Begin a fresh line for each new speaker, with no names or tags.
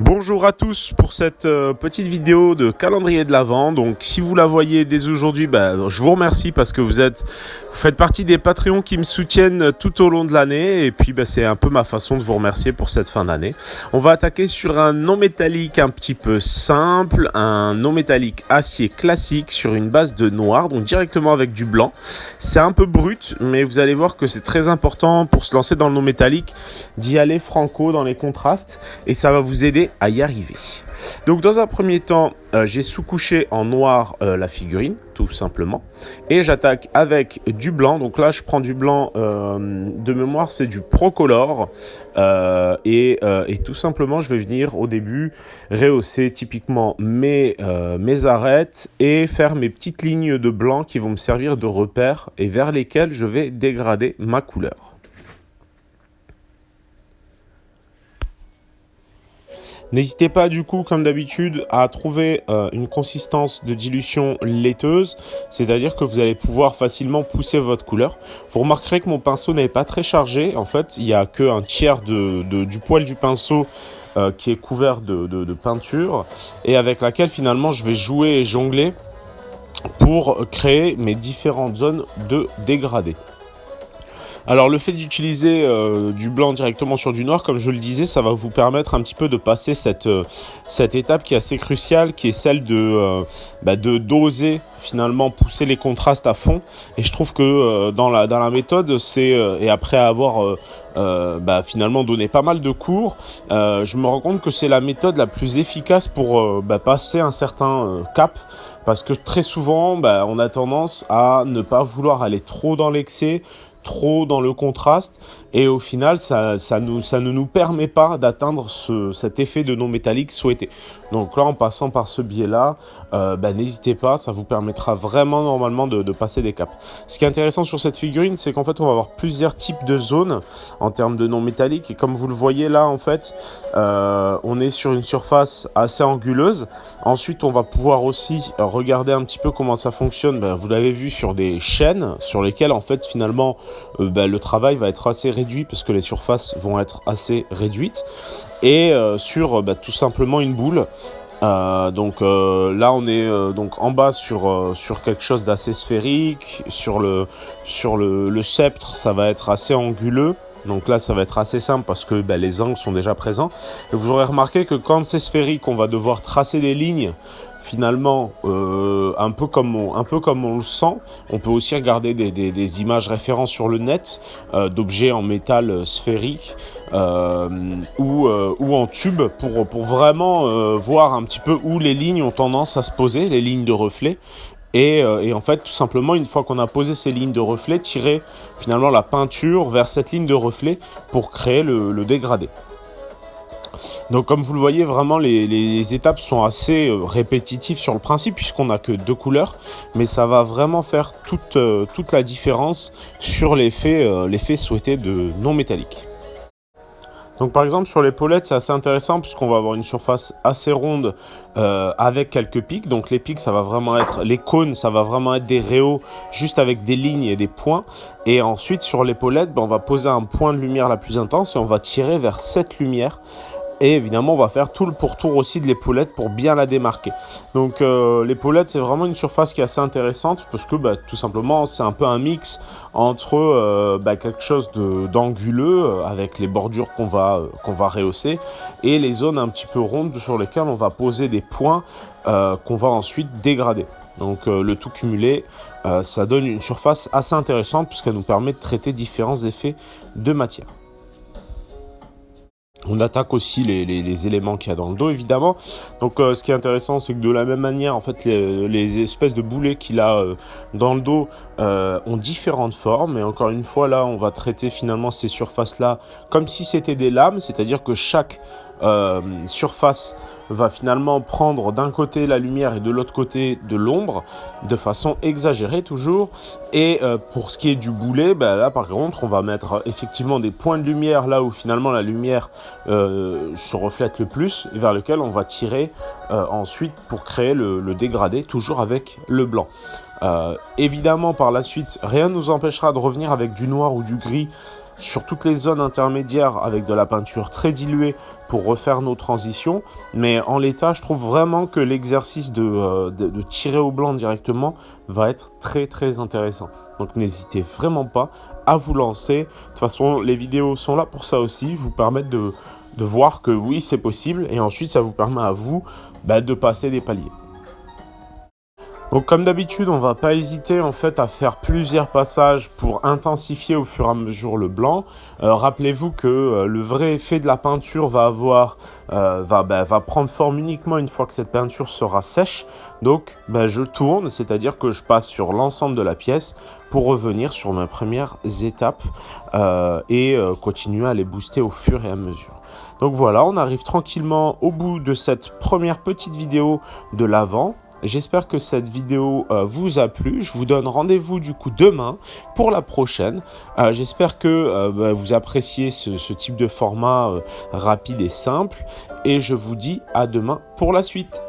Bonjour à tous pour cette petite vidéo de calendrier de l'Avent. Donc si vous la voyez dès aujourd'hui, je vous remercie parce que vous faites partie des Patreons qui me soutiennent tout au long de l'année. Et puis c'est un peu ma façon de vous remercier pour cette fin d'année. On va attaquer sur un non métallique un petit peu simple, un non métallique acier classique sur une base de noir, donc directement avec du blanc. C'est un peu brut, mais vous allez voir que c'est très important pour se lancer dans le non métallique d'y aller franco dans les contrastes et ça va vous aider à y arriver. Donc dans un premier temps, j'ai sous-couché en noir la figurine, tout simplement. Et j'attaque avec du blanc. Donc là, je prends du blanc de mémoire, c'est du Procolor. Et tout simplement, je vais venir au début rehausser typiquement mes arêtes et faire mes petites lignes de blanc qui vont me servir de repère et vers lesquelles je vais dégrader ma couleur. N'hésitez pas du coup, comme d'habitude, à trouver une consistance de dilution laiteuse, c'est-à-dire que vous allez pouvoir facilement pousser votre couleur. Vous remarquerez que mon pinceau n'est pas très chargé, en fait, il n'y a qu'un tiers du poil du pinceau qui est couvert de peinture et avec laquelle finalement je vais jouer et jongler pour créer mes différentes zones de dégradé. Alors le fait d'utiliser du blanc directement sur du noir, comme je le disais, ça va vous permettre un petit peu de passer cette étape qui est assez cruciale, qui est celle de d'oser finalement pousser les contrastes à fond. Et je trouve que dans la méthode, et après avoir finalement donné pas mal de cours, je me rends compte que c'est la méthode la plus efficace pour passer un certain cap. Parce que très souvent, on a tendance à ne pas vouloir aller trop dans l'excès, trop dans le contraste et au final ça ne nous permet pas d'atteindre cet effet de non métallique souhaité. Donc là en passant par ce biais là, n'hésitez pas, ça vous permettra vraiment normalement de passer des caps. Ce qui est intéressant sur cette figurine, c'est qu'en fait on va avoir plusieurs types de zones en termes de non métallique et comme vous le voyez là en fait on est sur une surface assez anguleuse. Ensuite on va pouvoir aussi regarder un petit peu comment ça fonctionne. Vous l'avez vu sur des chaînes sur lesquelles en fait finalement le travail va être assez réduit parce que les surfaces vont être assez réduites et sur tout simplement une boule. Là on est donc en bas sur quelque chose d'assez sphérique, sur le sceptre ça va être assez anguleux. Donc là, ça va être assez simple parce que les angles sont déjà présents. Et vous aurez remarqué que quand c'est sphérique, on va devoir tracer des lignes. Finalement, un peu comme on le sent. On peut aussi regarder des images références sur le net d'objets en métal sphérique ou en tube pour vraiment voir un petit peu où les lignes ont tendance à se poser, les lignes de reflet. Et en fait, tout simplement, une fois qu'on a posé ces lignes de reflet, tirer finalement la peinture vers cette ligne de reflet pour créer le dégradé. Donc comme vous le voyez, vraiment les étapes sont assez répétitives sur le principe puisqu'on n'a que deux couleurs, mais ça va vraiment faire toute la différence sur l'effet souhaité de non métallique. Donc par exemple sur l'épaulette c'est assez intéressant puisqu'on va avoir une surface assez ronde avec quelques pics. Donc les pics ça va vraiment être, les cônes ça va vraiment être des rayos juste avec des lignes et des points. Et ensuite sur l'épaulette on va poser un point de lumière la plus intense et on va tirer vers cette lumière. Et évidemment, on va faire tout le pourtour aussi de l'épaulette pour bien la démarquer. Donc l'épaulette, c'est vraiment une surface qui est assez intéressante parce que tout simplement, c'est un peu un mix entre quelque chose d'anguleux avec les bordures qu'on va rehausser et les zones un petit peu rondes sur lesquelles on va poser des points qu'on va ensuite dégrader. Donc le tout cumulé, ça donne une surface assez intéressante puisqu'elle nous permet de traiter différents effets de matière. On attaque aussi les éléments qu'il y a dans le dos, évidemment. Donc, ce qui est intéressant, c'est que de la même manière, en fait, les espèces de boulets qu'il a dans le dos ont différentes formes. Et encore une fois, là, on va traiter finalement ces surfaces-là comme si c'était des lames, c'est-à-dire que chaque surface va finalement prendre d'un côté la lumière et de l'autre côté de l'ombre de façon exagérée toujours. Et pour ce qui est du boulet, là par contre on va mettre effectivement des points de lumière là où finalement la lumière se reflète le plus et vers lequel on va tirer ensuite pour créer le dégradé toujours avec le blanc. Évidemment par la suite rien ne nous empêchera de revenir avec du noir ou du gris sur toutes les zones intermédiaires avec de la peinture très diluée pour refaire nos transitions. Mais en l'état, je trouve vraiment que l'exercice de tirer au blanc directement va être très très intéressant. Donc n'hésitez vraiment pas à vous lancer. De toute façon, les vidéos sont là pour ça aussi, vous permettre de voir que oui, c'est possible. Et ensuite, ça vous permet à vous de passer des paliers. Donc comme d'habitude, on va pas hésiter en fait à faire plusieurs passages pour intensifier au fur et à mesure le blanc. Rappelez-vous que le vrai effet de la peinture va prendre forme uniquement une fois que cette peinture sera sèche. Donc je tourne, c'est-à-dire que je passe sur l'ensemble de la pièce pour revenir sur mes premières étapes et continuer à les booster au fur et à mesure. Donc voilà, on arrive tranquillement au bout de cette première petite vidéo de l'avant. J'espère que cette vidéo vous a plu. Je vous donne rendez-vous du coup demain pour la prochaine. J'espère que vous appréciez ce type de format rapide et simple. Et je vous dis à demain pour la suite.